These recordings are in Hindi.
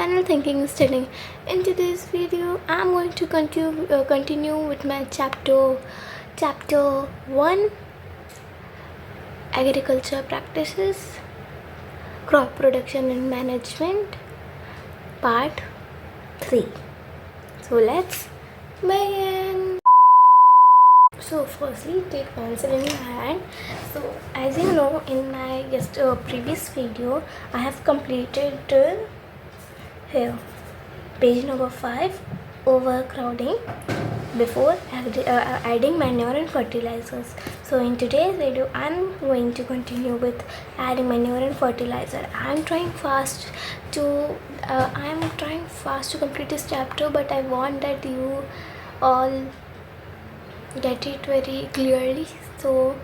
channel Thinking Studying. In today's video, I'm going to continue with my chapter 1, Agriculture Practices, Crop Production and Management, Part 3. So let's begin. So firstly, take pencil in your hand. So as you know, in my previous video, I have completed here page number 5, overcrowding before adding manure and fertilizers. So in today's video, I'm going to continue with adding manure and fertilizer. I'm trying fast to complete this chapter, but I want that you all get it very clearly. So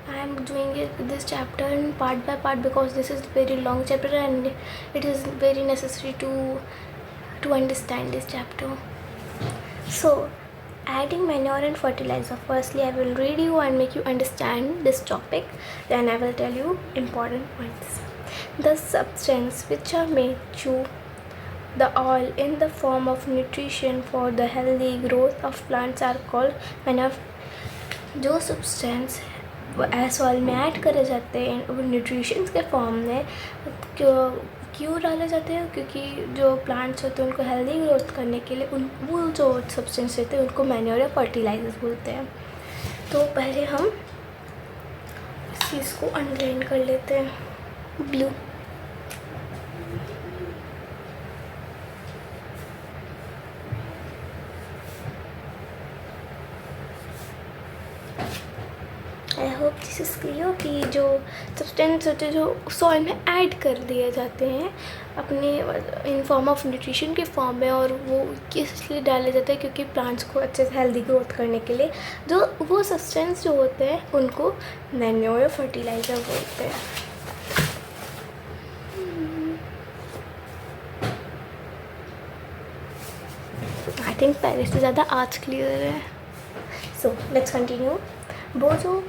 I am doing this chapter in part by part because this is very long chapter and it is very necessary to understand this chapter. So adding manure and fertilizer. Firstly, I will read you and make you understand this topic. Then I will tell you important points. The substance which are made to the oil in the form of nutrition for the healthy growth of plants are called manure. जो सब्सटेंस सॉइल में ऐड करे जाते हैं वो न्यूट्रिशंस के फॉर्म में क्यों डाले जाते हैं, क्योंकि जो प्लांट्स होते हैं उनको हेल्दी ग्रोथ करने के लिए वो जो सब्सटेंस रहते हैं उनको मैन्योर या फर्टिलाइजर्स बोलते हैं. तो पहले हम इस चीज़ को अंडरलाइन कर लेते हैं. Blue I hope this is clear कि जो सब्सटेंस होते हैं जो सॉइल में ऐड कर दिए जाते हैं अपने इन फॉर्म ऑफ न्यूट्रिशन के फॉर्म में, और वो किस लिए डाले जाते हैं क्योंकि प्लांट्स को अच्छे से हेल्दी ग्रोथ करने के लिए जो वो सब्सटेंस जो होते हैं उनको मैन्योर या फर्टिलाइज़र बोलते हैं. आई थिंक पहले से ज़्यादा आज क्लियर है. So let's continue. बोझो,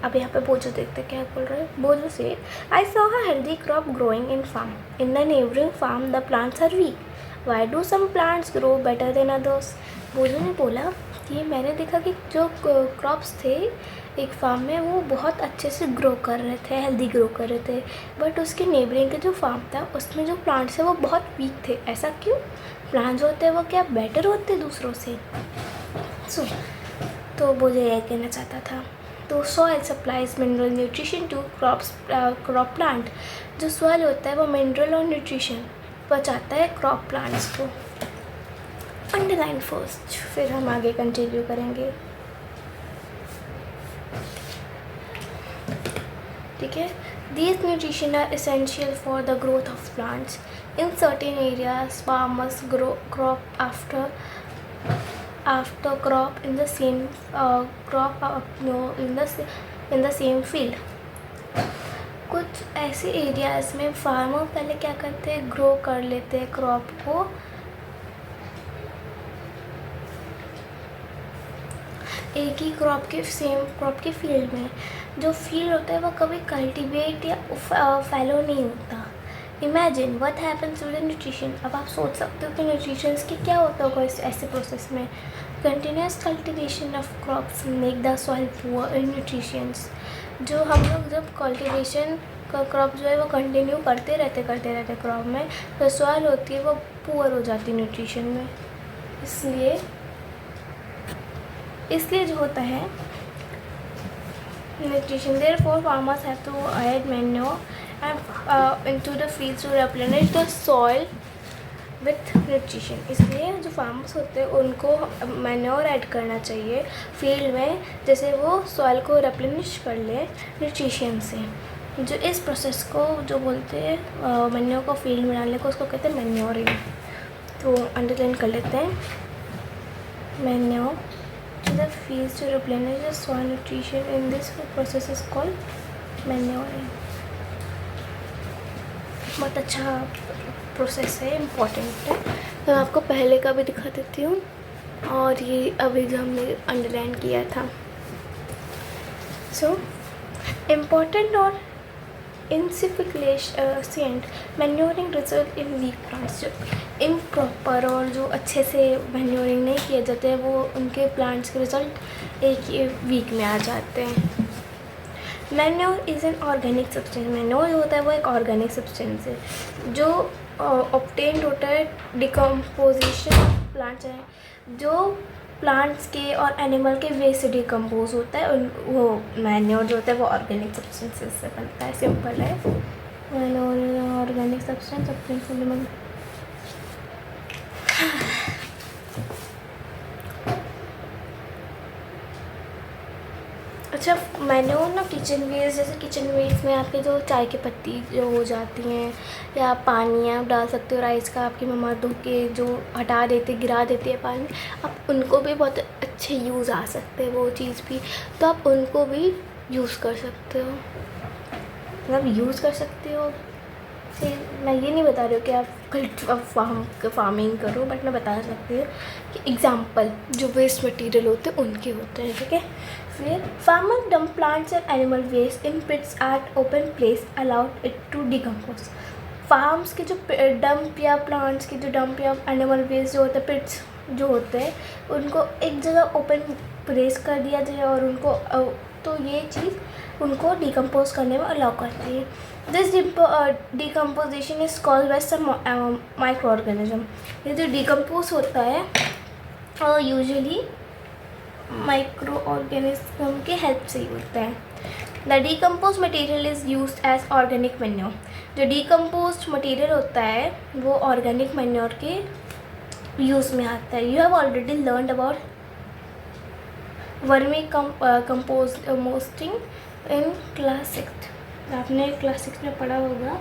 अब यहाँ पे बोझो देखते क्या बोल रहे हैं. बोझो से I saw a healthy crop growing in farm. In the neighbouring farm the plants are weak. Why do some plants grow better than others. Boojho ने बोला कि मैंने देखा कि जो क्रॉप्स थे एक फार्म में वो बहुत अच्छे से ग्रो कर रहे थे, हेल्दी ग्रो कर रहे थे, बट उसके नेबरिंग के जो फार्म था उसमें जो प्लांट्स है वो बहुत वीक थे. ऐसा क्यों? प्लांट्स होते हैं वो क्या बेटर होते दूसरों से? सो तो बोझो यह कहना चाहता था. तो soil supplies mineral nutrition to crop plant. जो सॉइल होता है वो मिनरल और न्यूट्रिशन पहुँचाता है क्रॉप प्लांट्स को. अंडरलाइन फर्स्ट, फिर हम आगे कंटिन्यू करेंगे. ठीक है. These nutrition are essential for the growth of plants. In certain areas, farmers grow crop after crop in the same in the same field. कुछ ऐसे एरियाज़ में फार्मर पहले क्या करते हैं, ग्रो कर लेते हैं क्रॉप को एक ही सेम क्रॉप के फील्ड में. जो फील्ड होता है वो कभी कल्टीवेट या फैलो नहीं होता. Imagine what happens with nutrition. अब आप सोच सकते हो कि न्यूट्रिशंस के क्या होता होगा इस ऐसे प्रोसेस में. Continuous cultivation of crops make the soil poor in nutritions. जो हम लोग जब कल्टिवेशन का क्रॉप जो है वो कंटिन्यू करते रहते क्रॉप में, तो सॉइल होती है वो पुअर हो जाती है न्यूट्रिशन में. इसलिए जो होता है nutrition. Therefore, farmers have to add manure and into the fields to replenish the soil with nutrition. इसलिए जो फार्मर्स होते हैं उनको मैन्योर ऐड करना चाहिए फील्ड में, जैसे वो सॉइल को रेप्लेनिश कर ले न्यूट्रिशन से. जो इस प्रोसेस को जो बोलते हैं मैन्योर को फील्ड में डालने को, उसको कहते हैं मैन्योरिंग. तो अंडरलाइन कर लेते हैं. Manure to the fields to replenish the soil nutrition. In this process is called manuring. बहुत अच्छा प्रोसेस है, इम्पॉर्टेंट है. तो आपको पहले का भी दिखा देती हूँ और ये अभी जो हमने अंडरलाइन किया था. सो इम्पॉर्टेंट और insufficient manuring result in weak plants. Improper और जो अच्छे से मैन्योरिंग नहीं किए जाते हैं वो उनके प्लांट्स के रिजल्ट एक ही वीक में आ जाते हैं। Manure is an organic substance. Manure जो होता है वो एक ऑर्गेनिक सब्सटेंस है जो ऑब्टेन्ड होता है डिकम्पोजिशन ऑफ प्लांट्स है, जो प्लांट्स के और एनिमल के वेस्ट से डिकम्पोज होता है। वो मैन्योर जो होता है वो ऑर्गेनिक सब्सटेंसेस से बनता है। सिंपल है। Manure organic substance obtained. अच्छा, मैन्योर ना किचन वेस्ट, जैसे किचन वेस्ट में आपके जो चाय की पत्ती जो हो जाती हैं या पानी आप डाल सकते हो राइस का, आपकी मम्मा धो के जो हटा देते गिरा देती है पानी, आप उनको भी बहुत अच्छे यूज़ आ सकते हैं वो चीज़ भी, तो आप उनको भी यूज़ कर सकते हो। मतलब यूज़ कर सकते हो से मैं ये नहीं बता रही हूँ कि आप फार्मिंग करो, बट मैं बता सकती हूँ कि एग्जाम्पल जो वेस्ट मटेरियल होते हैं उनके होते हैं, ठीक है। फिर farmer dump plants and animal waste in pits at open place allowed it to decompose. Farms के जो डंप या प्लांट्स के जो डंप या एनिमल वेस्ट जो होते हैं, पिट्स जो होते हैं, उनको एक जगह ओपन प्लेस कर दिया जाए और उनको तो ये चीज़ उनको डिकम्पोज करने में अलाउ करती है। This decomposition is called by some micro organism. ये जो डिकम्पोज होता है यूजुअली माइक्रो ऑर्गेनिज्म के हेल्प से ही होता है। The decompose material is used as organic manure. जो डिकम्पोज मटेरियल होता है वो ऑर्गेनिक मैन्योर के यूज़ में आता है। You have already learned about vermi composting in class 6। आपने क्लास 6 में पढ़ा होगा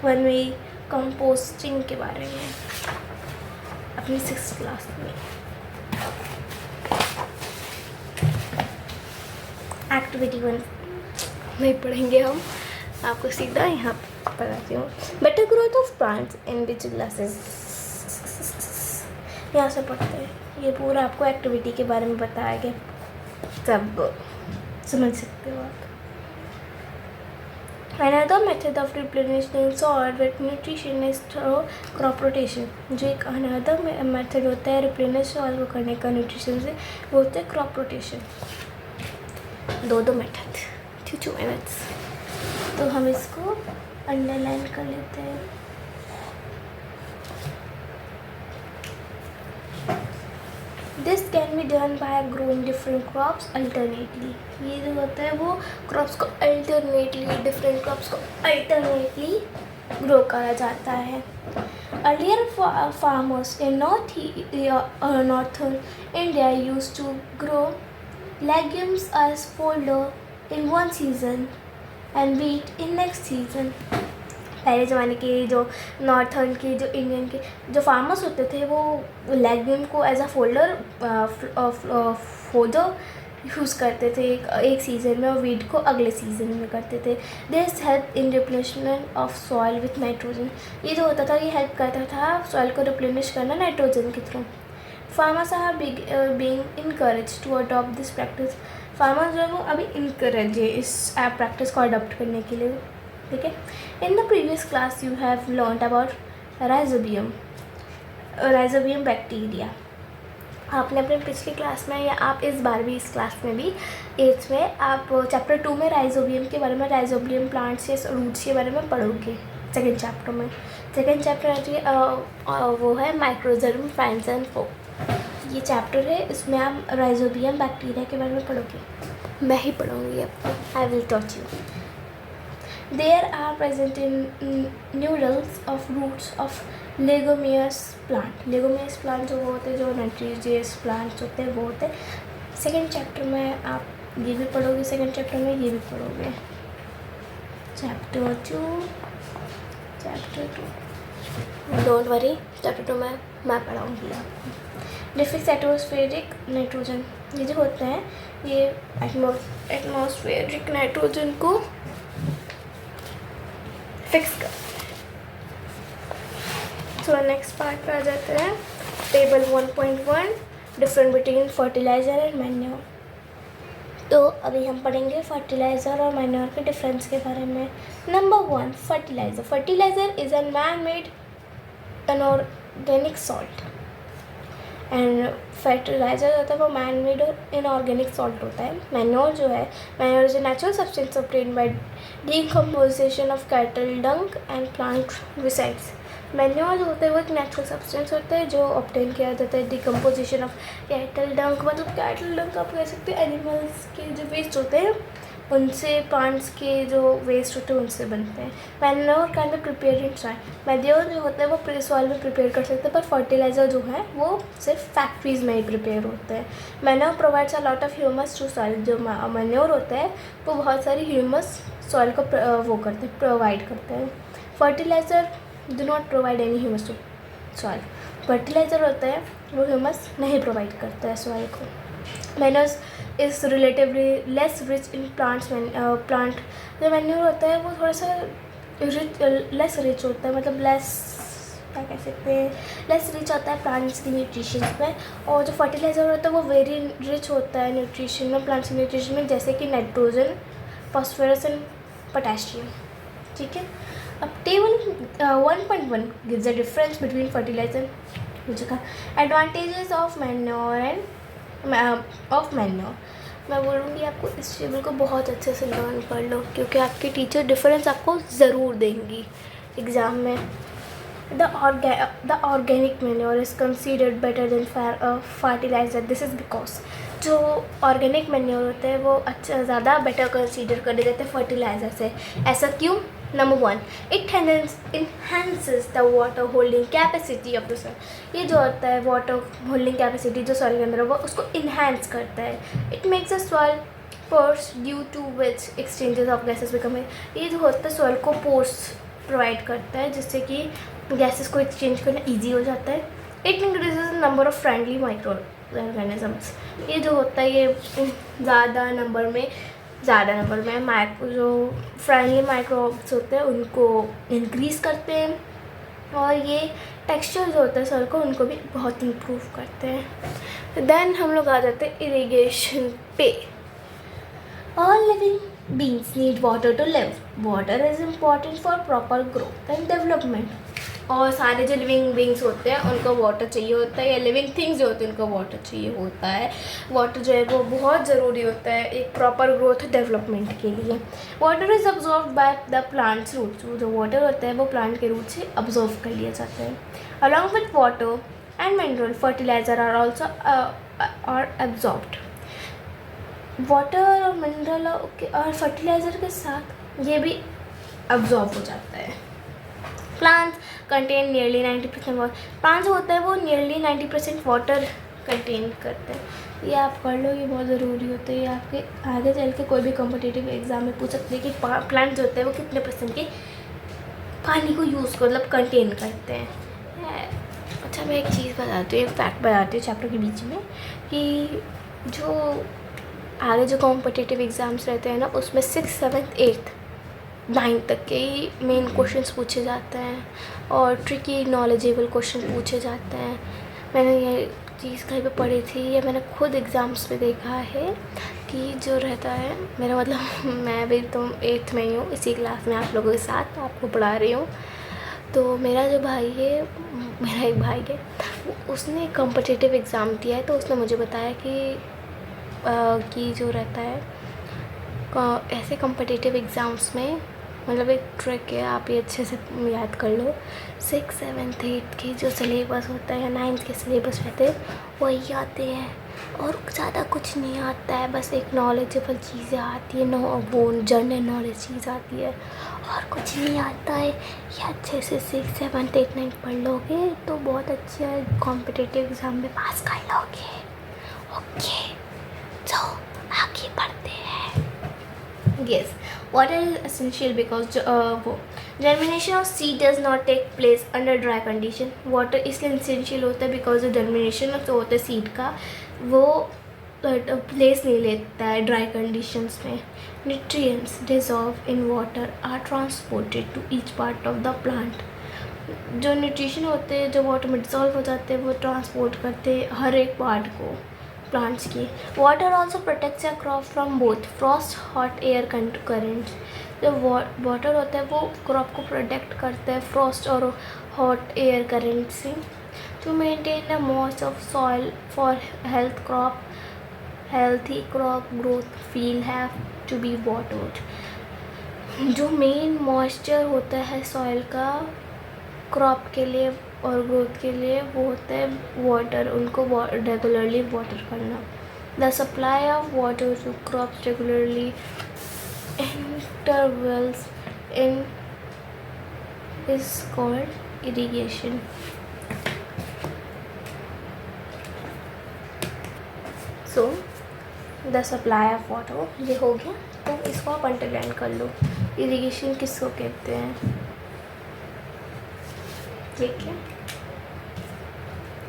वर्मी कंपोस्टिंग के बारे में अपनी 6th क्लास में। एक्टिविटी 1 नहीं पढ़ेंगे हम, आपको सीधा यहाँ बताती हूँ। Better growth of plants in which classes, यहाँ से पढ़ते हैं। ये पूरा आपको एक्टिविटी के बारे में बताया गया, सब समझ सकते हो आप। Another method of replenishing soil with nutrition is through crop rotation। जो एक another method होता है replenish soil को करने का nutrition से, वो होता है crop rotation। दो मेथड, 2 methods। तो हम इसको अंडरलाइन कर लेते हैं। This can be done by growing different crops alternately. ये जो होता है वो क्रॉप्स को अल्टरनेटली, डिफरेंट क्रॉप्स को अल्टरनेटली ग्रो करा जाता है। Earlier farmers in northern India used to grow legumes as folder in one season and wheat in next season. पहले ज़माने के जो नॉर्थर्न के जो इंडियन के जो फार्मर्स होते थे वो लेग्यूम को as a folder folder use करते थे एक सीज़न में, और वीट को अगले सीज़न में करते थे। This help in replenishment of soil with nitrogen. ये जो होता था ये हेल्प करता था सॉइल को रिप्लेनिश करना नाइट्रोजन के through. Farmers are being encourage to adopt this practice. Farmers जो है वो अभी इनकरेज है इस प्रैक्टिस को अडॉप्ट करने के लिए, ठीक है। In the previous class you have learned about rhizobium bacteria. आपने अपने पिछली क्लास में या आप इस बार भी इस क्लास में भी 8th में आप चैप्टर 2 में राइजोबियम के बारे में, राइजोबियम प्लांट्स या रूट्स के बारे में पढ़ोगे। सेकेंड चैप्टर में, सेकेंड चैप्टर वो है माइक्रोजर्म फाइन्स एंड फो। ये चैप्टर है, इसमें आप राइजोबियम बैक्टीरिया के बारे में पढ़ोगे। मैं ही पढ़ूँगी आपको, I will टॉच you. There are present in nodules of roots of leguminous plant। leguminous plant जो होते हैं, जो nutritious plants होते हैं वो होते हैं। सेकेंड चैप्टर में आप ये भी पढ़ोगे, सेकेंड चैप्टर में ये भी पढ़ोगे। चैप्टर 2 डोंट वरी, चैप्टर 2 में मैं पढ़ाऊँगी आपको। डिफिक्स एटमॉस्फेरिक नाइट्रोजन, ये जो होते हैं ये एटमॉस्फेरिक नाइट्रोजन को फिक्स कर। सो नेक्स्ट पार्ट पे आ जाते हैं। Table 1.1 different between fertiliser and manure. तो अभी हम पढ़ेंगे फर्टिलाइज़र और मैन्योर के डिफरेंस के बारे में। Number 1, fertiliser. Fertiliser is a man made organic salt. And fertiliser होता है वो मैन मेड और इनऑर्गेनिक सॉल्ट होता है। मैन्योर जो है, manure is a natural substance obtained by decomposition of cattle Dang and plant wastes. Manure जो होता है वो एक नेचुरल सब्सटेंस होता है जो ऑब्टेन किया जाता है डिकम्पोजिशन ऑफ कैटल डंग, मतलब कैटल डंग आप कह सकते हैं एनिमल्स के जो वेस्ट होते हैं उनसे, प्लांट्स के जो वेस्ट होते हैं उनसे बनते हैं। Manure can be prepare in soil. Manure जो होता है वो सॉइल में प्रिपेयर कर सकते हैं, पर फर्टिलाइज़र जो है वो सिर्फ फैक्ट्रीज में ही प्रिपेयर होते हैं। Manure provides a lot of humus to soil. जो मैन्योर होता है वो बहुत सारी ह्यूमस सॉइल को वो करते हैं, प्रोवाइड करते हैं। Fertiliser do not provide any humus to soil. Fertiliser होता है वो ह्यूमस नहीं प्रोवाइड करता है सॉइल को। Manures is relatively less rich in plant. जो मैन्योर होता है वो थोड़ा सा लेस रिच होता है, मतलब लेस, क्या कह सकते हैं, लेस रिच होता है प्लांट्स की न्यूट्रिशन में। और जो फर्टिलाइज़र होता है वो वेरी रिच होता है न्यूट्रिशन में, प्लांट्स की न्यूट्रिशन में, जैसे कि नाइट्रोजन, फॉस्फोरस एंड पोटेशियम। ठीक है, अब table 1.1 gives the difference between fertilizer, मुझे कहा advantages of manure end of manure. मैं बोलूँगी आपको इस टेबल को बहुत अच्छे से लर्न कर लो, क्योंकि आपके टीचर डिफरेंस आपको ज़रूर देंगी एग्ज़ाम में। The organic manure is considered better than fertilizer. This is because जो ऑर्गेनिक मैन्योर होते हैं वो अच्छा ज़्यादा बेटर कंसीडर कर जाते हैं फर्टिलाइज़र से। ऐसा क्यों? Number 1, it enhances the water holding capacity of the soil। ये जो होता है वाटर होल्डिंग कैपेसिटी जो सॉइल के अंदर है वो उसको इन्हेंस करता है। It makes the soil pores due to which exchanges of gases become. ये जो होता है सॉइल को पोर्स प्रोवाइड करता है जिससे कि गैसेस को एक्सचेंज करना ईजी हो जाता है। It increases number of friendly micro organisms. ये जो होता है ये ज़्यादा नंबर में जो फ्रेंडली माइक्रोब्स होते हैं उनको इंक्रीज़ करते हैं, और ये टेक्सचर जो होता है सॉइल को उनको भी बहुत इम्प्रूव करते हैं। देन हम लोग आ जाते हैं इरिगेशन पे। All living beings need water to live. Water is important for proper growth and development. और सारे जो लिविंग बींग्स होते हैं उनको वाटर चाहिए होता है, या लिविंग थिंग्स जो होते हैं उनको वाटर चाहिए होता है। वाटर जो है वो बहुत ज़रूरी होता है एक प्रॉपर ग्रोथ डेवलपमेंट के लिए। Water is absorb by the plants roots. जो वाटर होता है वो प्लांट के रूट से अब्जॉर्व कर लिया जाता है। Along with water and mineral fertiliser are also are absorbed. Water और मिनरल और फर्टिलाइज़र के साथ ये भी अब्जॉर्ब हो जाता है। Plants contain nearly 90% water. Plants जो होता है वो नियरली 90% वाटर कंटेन करते हैं। ये आप कर लो, ये बहुत ज़रूरी होता है। ये आपके आगे चल के कोई भी कॉम्पिटिटिव एग्जाम में पूछ सकते हैं कि प्लांट्स जो होते हैं वो कितने % के पानी को यूज़ कर मतलब कंटेन करते हैं। अच्छा, मैं एक चीज़ बताती हूँ, एक फैक्ट बताती हूँ चैप्टर के बीच में, कि जो आगे जो कॉम्पिटिटिव एग्ज़ाम्स रहते हैं ना उसमें 6th 7th 8th 9th तक के ही मेन क्वेश्चंस पूछे जाते हैं और ट्रिकी नॉलेजेबल क्वेश्चन पूछे जाते हैं। मैंने ये चीज़ कहीं पे पढ़ी थी या मैंने खुद एग्ज़ाम्स में देखा है कि जो रहता है, मेरा मतलब मैं भी तो 8th में ही हूँ, इसी क्लास में आप लोगों के साथ आपको पढ़ा रही हूँ। तो मेरा जो भाई है, मेरा एक भाई है, उसने कॉम्पिटिटिव एग्ज़ाम दिया है, तो उसने मुझे बताया कि जो रहता है ऐसे कॉम्पिटिटिव एग्ज़ाम्स में मतलब एक ट्रिक है, आप ये अच्छे से याद कर लो। 6th 7th 8th के जो सिलेबस होता है या 9th के सिलेबस रहते हैं वही आते हैं और ज़्यादा कुछ नहीं आता है, बस एक नॉलेजेबल चीज़ें आती है, वो जनरल नॉलेज चीज़ आती है और कुछ नहीं आता है। ये अच्छे से 6th 7th 8th 9th पढ़ लोगे तो बहुत अच्छे कॉम्पिटिटिव एग्ज़ाम में पास कर लोगे। ओके, तो आगे बढ़ते हैं। Yes, water is essential because germination of seed does not take place under dry condition. Water इसलिए essential होता है because जो germination जो होता है seed का वो place नहीं लेता है dry conditions में। Nutrients dissolved in water are transported to each part of the plant. जो न्यूट्रिशन होते हैं जो वाटर में डिसॉल्व हो जाते हैं वो ट्रांसपोर्ट करते हैं हर एक पार्ट को प्लांट्स की। Water also protects a crop from both Frost hot air currents. जो वाटर होता है वो क्रॉप को प्रोटेक्ट करता है फ्रॉस्ट और हॉट एयर करेंट से। To maintain a moist of soil for healthy crop growth field have to be watered. जो मेन मॉइस्चर होता है सॉइल का क्रॉप के लिए और ग्रोथ के लिए वो होता है वाटर, उनको रेगुलरली वाटर करना. The supply of water to crops regularly intervals in is called irrigation. So the supply of water ये हो गया, तो इसको आप अंडरलाइन कर लो. इरिगेशन किसको कहते हैं, ठीक है.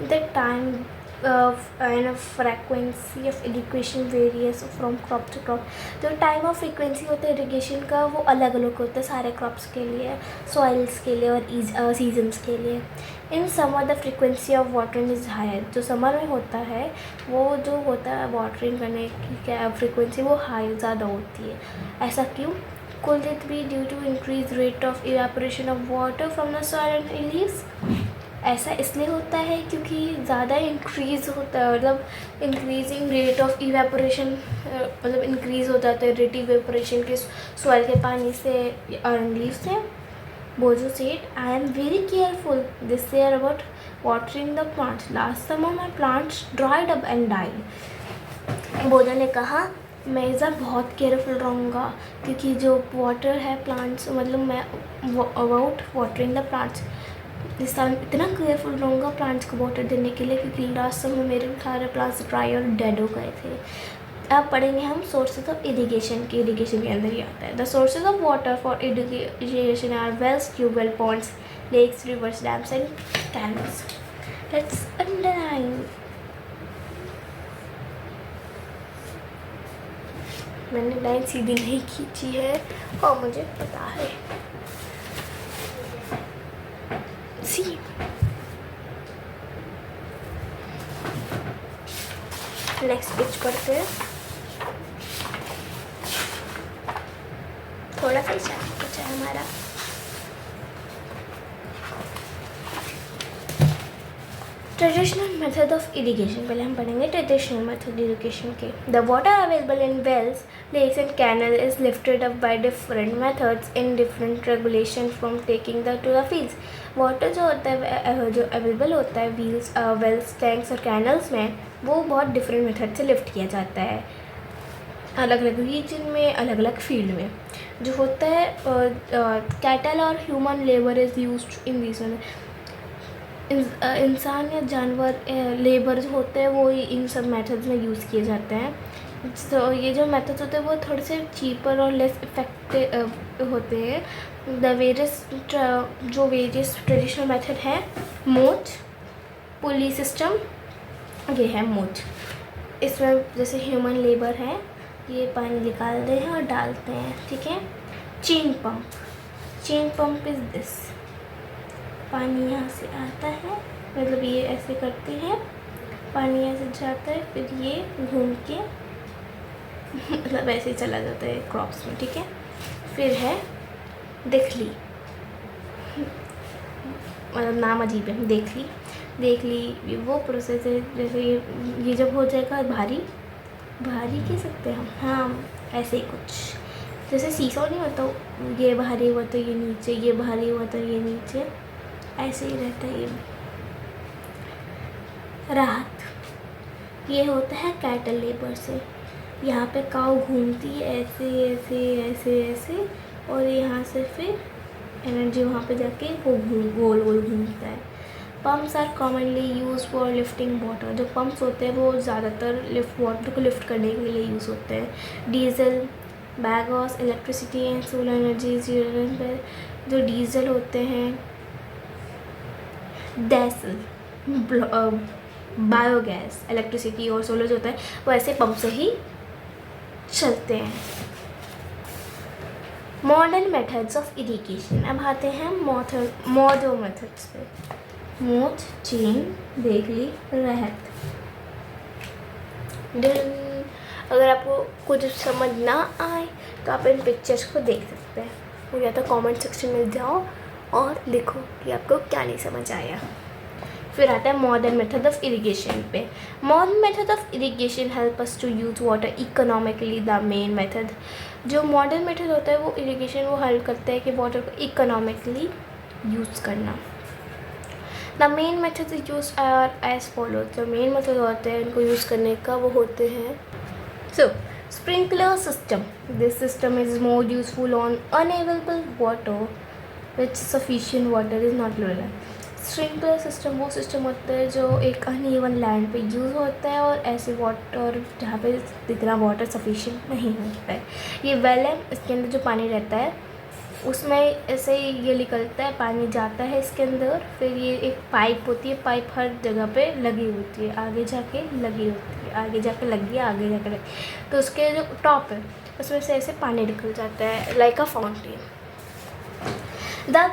The time and frequency of irrigation various from crop to crop. जो टाइम ऑफ फ्रीक्वेंसी होता है इरिगेशन का वो अलग अलग होता है सारे क्रॉप्स के लिए, सॉइल्स के लिए और सीजन्स के लिए. In summer the frequency of watering is higher. जो समर में होता है वो जो होता है वाटरिंग करने की क्या फ्रीक्वेंसी वो हाई ज़्यादा होती है. ऐसा क्यों? Could it be due to increased rate of evaporation of water from the soil and leaves? ऐसा इसलिए होता है क्योंकि ज़्यादा इंक्रीज़ होता है, मतलब इंक्रीजिंग रेट ऑफ इवेपोरेशन, मतलब इंक्रीज़ हो जाता है रेट इवेपोरेशन के सॉइल के पानी से और लीव से. बोजो said, I am very careful this year about watering the plants. Last summer my plants dried up and died. बोजो ने कहा मैं इस बार बहुत केयरफुल रहूँगा क्योंकि जो वाटर है प्लांट्स, मतलब मैं अबाउट वाटरिंग द प्लांट्स इस साल इतना केयरफुल रहूँगा प्लांट्स को वाटर देने के लिए क्योंकि लास्ट समय मेरे सारे प्लांट्स ड्राई और डेड हो गए थे. अब पढ़ेंगे हम सोर्सेज ऑफ इरिगेशन के. इरिगेशन के अंदर ही आता है the sources of water for irrigation are wells, tubewell, ponds, lakes, rivers, dams and canals. Let's underline. मैंने लाइन सीधी नहीं खींची है और मुझे पता है. सी नेक्स्ट पेज पढ़ते हैं. थोड़ा सा ही बचा है हमारा. Traditional method of irrigation. पहले हम पढ़ेंगे ट्रेडिशनल मेथड इरिगेशन के. The water available in wells, lakes and canal is lifted up by different methods in different regulation from taking the to the fields. Water जो होता है जो अवेलेबल होता है वेल्स, टैंक्स और कैनल्स में, वो बहुत डिफरेंट मेथड से लिफ्ट किया जाता है अलग अलग रीजन में, अलग अलग फील्ड में. जो होता है कैटल और human labour is used in this. इंसान या जानवर लेबर जो होते हैं वो इन सब मेथड्स में यूज़ किए जाते हैं. तो ये जो मेथड्स होते हैं वो थोड़े से चीपर और लेस इफेक्टिव होते हैं. द वेरियस ट्रेडिशनल मेथड है मोच, पुली सिस्टम, ये है मोच. इसमें जैसे ह्यूमन लेबर है, ये पानी निकालते हैं और डालते हैं, ठीक है. Chain pump is this. पानी यहाँ से आता है, मतलब ये ऐसे करते हैं, पानी यहाँ से जाता है, फिर ये घूम के मतलब ऐसे ही चला जाता है क्रॉप्स में, ठीक है. फिर है देखली, मतलब नाम अजीब है. देखली वो प्रोसेस है जैसे ये जब हो जाएगा भारी कह सकते हैं हम, हाँ ऐसे ही कुछ. जैसे सीसो नहीं होता, ये भारी हुआ तो ये नीचे, ये भारी हुआ तो ये नीचे, ऐसे ही रहता है. ये राहत ये होता है कैटल लेबर से. यहाँ पे काऊ घूमती है ऐसे ऐसे ऐसे ऐसे, और यहाँ से फिर एनर्जी वहाँ पे जाके वो गोल गोल घूमता है. Pumps are commonly use for lifting water. जो पम्प्स होते हैं वो ज़्यादातर वाटर को लिफ्ट करने के लिए यूज़ होते हैं. Diesel, biogas, electricity and solar energy. जो डीजल होते हैं, बायोगैस, इलेक्ट्रिसिटी और सोलर जो होता है वो ऐसे पंप से ही चलते हैं. Modern methods of irrigation. अब आते हैं मॉडर्न मेथड्स पे. मोच, चेन, देखली, रहत. अगर आपको कुछ समझ ना आए तो आप इन पिक्चर्स को देख सकते हैं, और या तो कमेंट सेक्शन में जाओ और लिखो कि आपको क्या नहीं समझ आया. फिर आता है मॉडर्न मेथड ऑफ इरिगेशन पे। Modern method of irrigation help us to use water economically. The main method, जो मॉडर्न मेथड होता है वो इरिगेशन वो हेल्प करता है कि वाटर को इकोनॉमिकली यूज़ करना। The main method use are as follow, जो मेन मेथड होते हैं इनको यूज़ करने का वो होते हैं। So sprinkler system, this system is more useful on unavailable water which sufficient water is not available. Sprinkler system वो सिस्टम होता है जो एक अनइवन लैंड पे यूज़ होता है और ऐसे वाटर जहाँ पे इतना वाटर सफिशिएंट नहीं होता है। ये वेल है, इसके अंदर जो पानी रहता है उसमें ऐसे ही ये निकलता है, पानी जाता है इसके अंदर, फिर ये एक पाइप होती है, पाइप हर जगह पे लगी होती है, आगे जाके लगी होती है, आगे जाके लगी है, आगे जाके लगी, तो उसके जो टॉप है उसमें से ऐसे पानी निकल जाता है like a fountain. The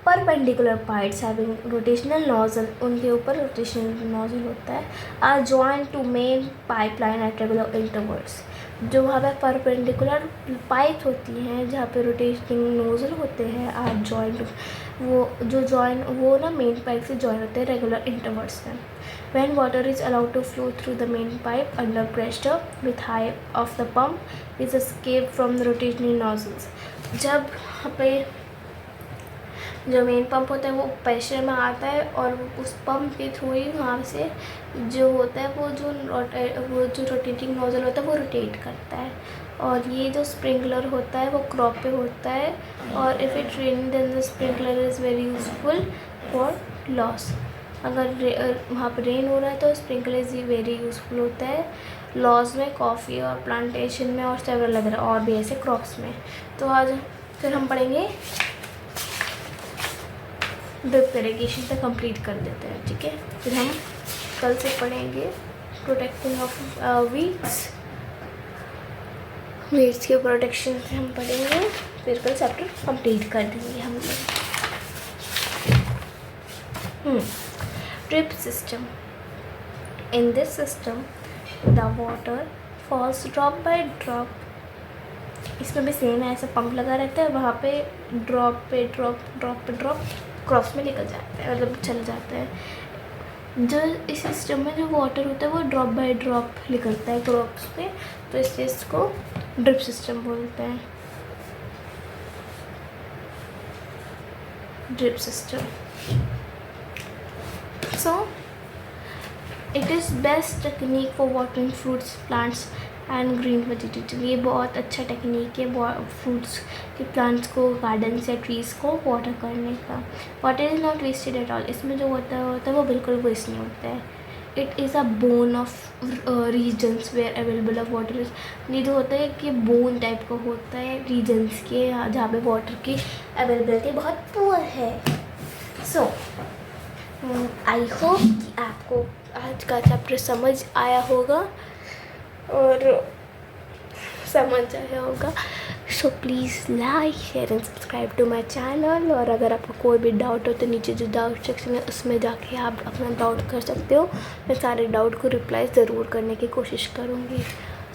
perpendicular pipes having rotational nozzle, उनके ऊपर रोटेशनल नोजल होता है, are joint to main pipeline at regular intervals. जो वहाँ पे परपेंडिकुलर पाइप होती हैं जहाँ पे रोटेशनिंग नोजल होते हैं आर जॉइंट, वो ना मेन पाइप से जॉइन होते हैं रेगुलर इंटरवल्स में। When water is allowed to flow through the main pipe under pressure with high of the pump is escape from the rotating nozzles, जब वहाँ पे जो मेन पंप होता है वो प्रेशर में आता है और उस पंप के थ्रू ही वहाँ से जो होता है वो जो रोटेटिंग नोजल होता है वो रोटेट करता है। और ये जो स्प्रिंकलर होता है वो क्रॉप पे होता है, और if it rain then the sprinkler is very useful for loss. अगर वहाँ पर रेन हो रहा है तो स्प्रिंकलर इज़ वेरी यूजफुल होता है लॉस में, कॉफ़ी और प्लांटेशन में और सेवरल अदर और भी ऐसे क्रॉप्स में। तो आज फिर हम पढ़ेंगे ड्रिप इरिगेशन तक कंप्लीट कर देते हैं, ठीक है। फिर हम कल से पढ़ेंगे प्रोटेक्टिंग ऑफ वीड्स के प्रोटेक्शन से हम पढ़ेंगे, फिर कल चैप्टर कंप्लीट कर देंगे हम लोग। Drip system, in this system the water falls drop by drop, इसमें भी सेम है, ऐसा पंप लगा रहता है, वहाँ पे ड्रॉप पे ड्रॉप क्रॉप्स में निकल जाते हैं, मतलब चल जाते हैं। जो इस सिस्टम में जो वाटर होता है वो ड्रॉप बाय ड्रॉप निकलता है क्रॉप्स पे, तो इस चीज़ को ड्रिप सिस्टम बोलते हैं। Drip system, so it is best technique for watering fruits, plants and green vegetable. ये बहुत अच्छा टेक्निक है फ्रूट्स के प्लांट्स को, गार्डन्स या ट्रीज़ को वाटर करने का। Water is not wasted at all, इसमें जो वाटर होता है वो बिल्कुल वेस्ट नहीं होता है। It is a boon of regions where available of water is, ये जो होता है कि बोन टाइप का होता है रीजन्स के जहाँ पे वाटर की अवेलेबिलिटी बहुत पुअर है। सो आई होप कि आपको आज का चैप्टर समझ आया होगा और समझ आया होगा। So please like share and subscribe to my channel. और अगर आपको कोई भी डाउट हो तो नीचे जो डाउट सेक्शन है उसमें जाके आप अपना डाउट कर सकते हो, मैं सारे डाउट को रिप्लाई ज़रूर करने की कोशिश करूँगी।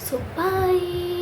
सो बाय।